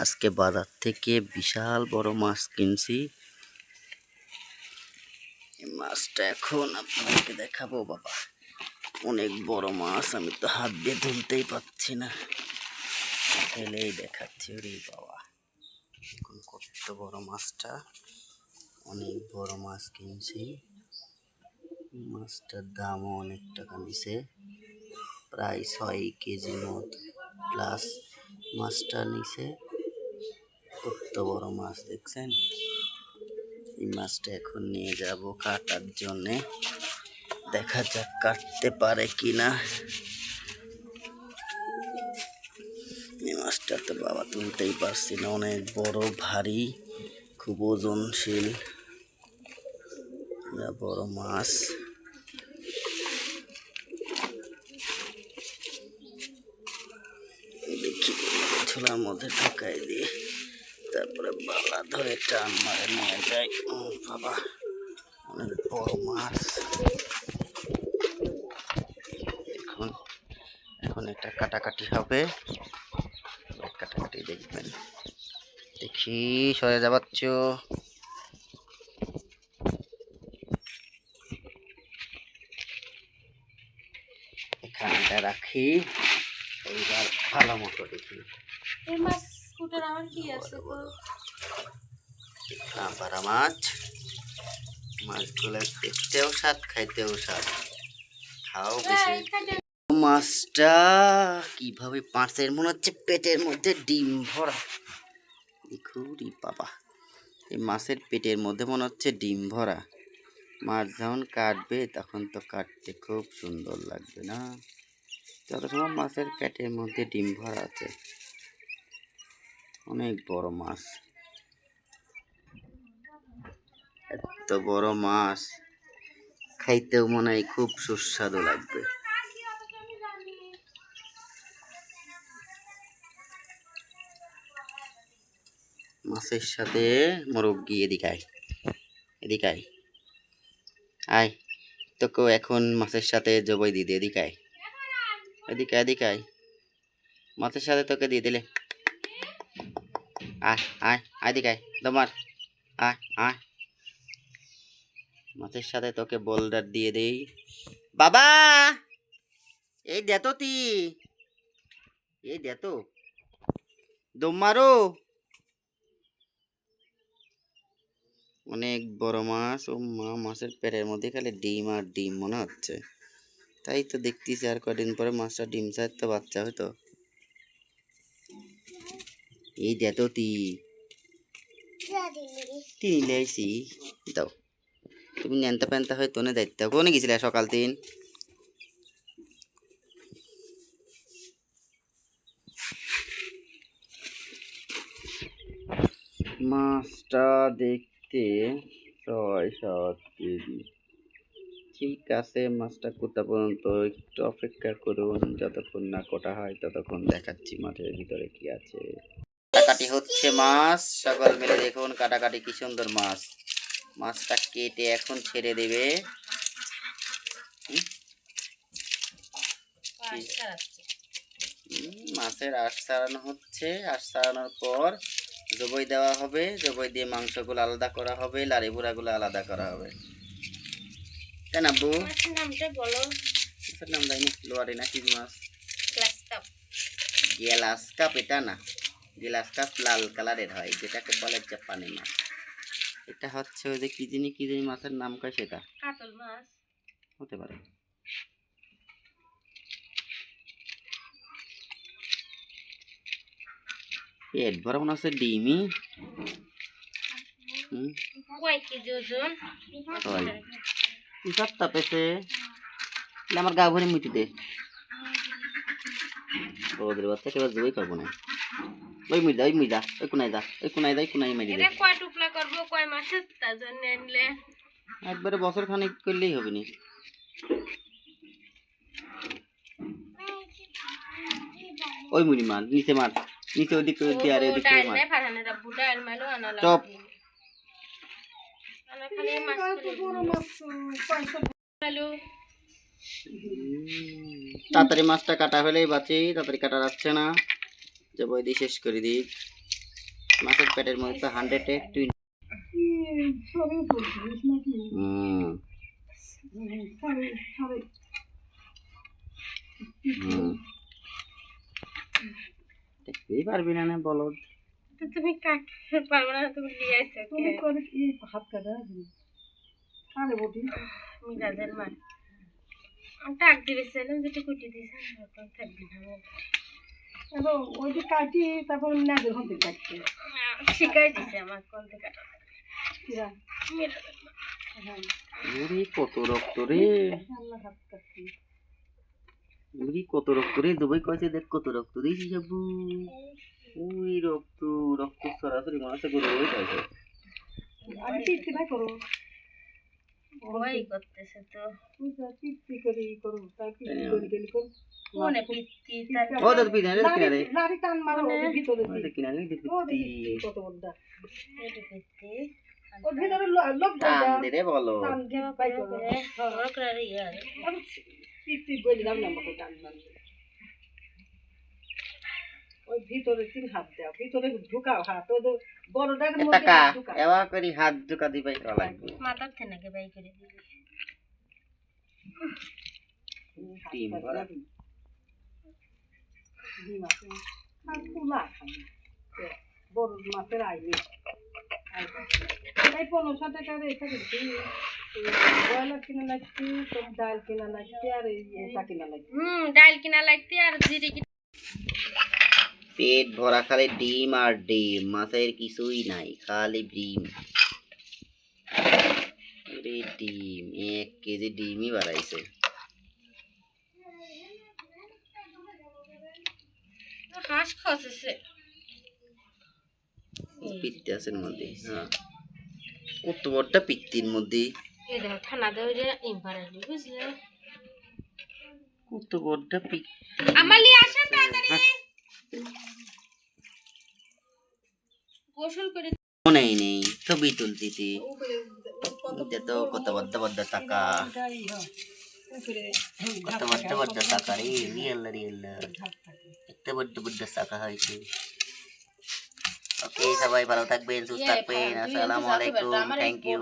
আজকে বাজার থেকে বিশাল বড় মাছ কিনছি। এই মাছটা এখন আপনাদেরকে দেখাবো। বাবা, অনেক বড় মাছ, আমি তো হাত দিয়ে তুলতেই পারছি না, ফেলেই দেখাচ্ছি। ওরে বাবা, এখন কত বড় মাছটা! অনেক বড় মাছ কিনছি। মাছটার দামও অনেক টাকা নিছে, প্রায় 6 কেজি মত প্লাস মাছটা নিছে। কত বড় মাছ দেখছেন? এই মাছটা এখন নিয়ে যাব কাটার জন্যে। দেখা যাক কাটতে পারে কিনা। এই মাছটা তো বাবা তুলতেই পারছি না, অনেক বড়, ভারী, খুব ওজনশীল বড় মাছ। দেখি ছোলার মধ্যে ঢুকাই দিয়ে তারপরে বালা ধরে টান মারে নিয়ে যাই। ও বাবা, অনেক বড় মাছ। এখন একটা কাটাকাটি হবে, কাটাকাটি দেখবেন। দেখি সরে যাবাচ্ছ। এখানটা রাখি, এইবার ভালো মতো দেখি। পারা মাছ, মাছগুলো দেখতেও স্বাদ, খাইতেও স্বাদ। খাও বেশি। মাছটা কিভাবে পাঁচের মনে হচ্ছে পেটের মধ্যে ডিম ভরা। দেখুরি বাবা, এই মাছের পেটের মধ্যে মনে হচ্ছে ডিম ভরা। মাছ যখন কাটবে তখন তো কাটতে খুব সুন্দর লাগবে না? যত সময় মাছের পেটের মধ্যে ডিম ভরা আছে। অনেক বড় মাছ, এত বড় মাছ খাইতেও মনে হয় খুব সুস্বাদু লাগবে। মাছের সাথে মুরব্বি এদিকে আয়, তোকেও এখন মাছের সাথে জবাই দিদি, এদিকে আয়, মাছের সাথে তোকে দিয়ে দিলে। আয় আয় এদিকে আয়, তোমার আয় আয়, মাছের সাথে তোকে বোল্ডার দিয়ে দেই। বাবা, এই দেতো এই দেতো দম মারো। অনেক বড় মাছ। ও মা, মাছের পেটের মধ্যে খালি ডিম আর ডিম মনে হচ্ছে। তাই তো দেখতেছি আর কদিন পরে মাছটা ডিম ছাড়তে বাচ্চা হয়তো। এই দেতো নিলে আইসি দাও। তুমি ন্যান্তা প্যান্তা হয়তো না দায়িত্ব কোনে গেছিলে সকাল দিন? মাছটা দেখতে 6-7 কেজি। ঠিক আছে, মাছটা কোথা পর্যন্ত একটু অপেক্ষা করুন, যতক্ষণ না কটা হয় ততক্ষণ দেখাচ্ছি মাঠের ভিতরে কি আছে। কাটাকাটি হচ্ছে মাছ, সকল মিলে দেখুন কাটাকাটি কি সুন্দর মাছ। মাছটা কেটে এখন ছেড়ে দেবে। মাছের আঁশ ছাড়ানো হচ্ছে। আঁশ ছাড়ানোর পর জবই দেওয়া হবে, জবই দিয়ে মাংসগুলো আলাদা করা হবে, লাড়ি বুড়াগুলো আলাদা করা হবে। তাই না বউ? নামটা বলো। নাম জানি লোয়ারি না কি মাছ? Glass cup. এটা না, গ্লাস কাপ লাল কালারের হয়, যেটাকে বলে জাপানি মাছ। এটা হচ্ছে ওই যে কি জানি মাছের নাম কয়, সেটা কাতল মাছ হতে পারে। পেট ভরা মনে হচ্ছে ডিমই। কয় কেজি ওজন? সপ্তাহ পেছে আমার গা ভরে মুটি দে। ওদের বাচ্চা কেউ জবই পাবো না। ওই মুইদা ওই কোনাই মারি দে। কয় টুকলা করবো, কয় মাসে তার জন্য আনলে একবারে বছর খানিক করলেই হবে নি। ওই মুড়ি মার নিচে, মার নিচে, ওদিক দিয়ে আর এদিক করে মার। চপ তাড়াতাড়ি মাছটা কাটা হলেই বাঁচি, তাড়াতাড়ি কাটা যাচ্ছে না, যে বই দিয়ে শেষ করে দিই। মাছের পেটের মধ্যে তো 100-এ 20। হুম হুম দেখতেই পারবি না বলো। তুমি কাটতে পারবে না, তুমি নিয়ে আসছো তুমি করে এই হাত কাটা আরে বটি মিরাজের মা আমি টাক দিয়েছিলাম যেটা কুটি দিয়েছেন তখন থাকবি না এবং ওই যে কাটি তারপর নাজের হতে কাটতে শিখাই দিছে আমার কোন থেকে কাটা ওরে কত রক্ত রে, ওরে কত রক্ত রে। দুবাই কয়েছে দেখ কত রক্ত দিয়েছি যাবু। ওই রক্ত রক্ত সরাসরি মানুষে গরু হয়ে যাচ্ছে। আমি পিত্তি ভাই করো ওই করতেছে তো পিত্তি করি করো তাই পিত্তি করি গেলি করো কোনে পিত্তি তার ও দাদা পিত্তি রে কিনারে নারী টান মারো ওর ভিতরে ওই কিনারে পিত্তি কত বড় এই পিত্তি ওর ভিতরে লোক টান দে রে বলো টান দে ভাই করো ওর করে ইয়ার আমি পিত্তি বলি দাম না মতো টান মার ওই ভিতরে তিন হাত দাও ভিতরে ঢুকাও হাত ওই বড়টার মধ্যে ঢুকাও এবা করি হাত ঢুকা দিবাই করা লাগবে মাথার থেকে বাই করে দিবি টিম করা ডিম আছে আর কুলা খাই বড় মাছের আইনি তাই 1500 টাকা রেখে দিচ্ছি ব্রয়লার কিনা লাগছে তো ডাল কিনা লাগছে আর এটা কিনা লাগছে ডাল কিনা লাগছে আর জিরে পেট ভরা খালি ডিম আর ডিম, মাছের কিছুই নাই, খালি ডিম। ডিম 1 কেজি ডিমই বাড়াইছে। হাঁস খসেছে পিত্তি আছে মধ্যে। হ্যাঁ কত বড়টা পিত্তির মধ্যে এই দেখো ঠান্ডা দেওয়া যে ইম্পারেন্ট বুঝলে কত বড়টা পিত্তি। আমার লিয়ে আসেন তাড়াতাড়ি গোসল করে নেই নেই ছবি তুলতেছি। এটা তো কত বড় বড় টাকা, কত বড় বড় টাকা রে, রিয়েল রিয়েল এত বড় বড় টাকা হয়েছে। ওকে সবাই ভালো থাকবেন, সুস্থ থাকবেন। আসসালামু আলাইকুম, থ্যাংক ইউ।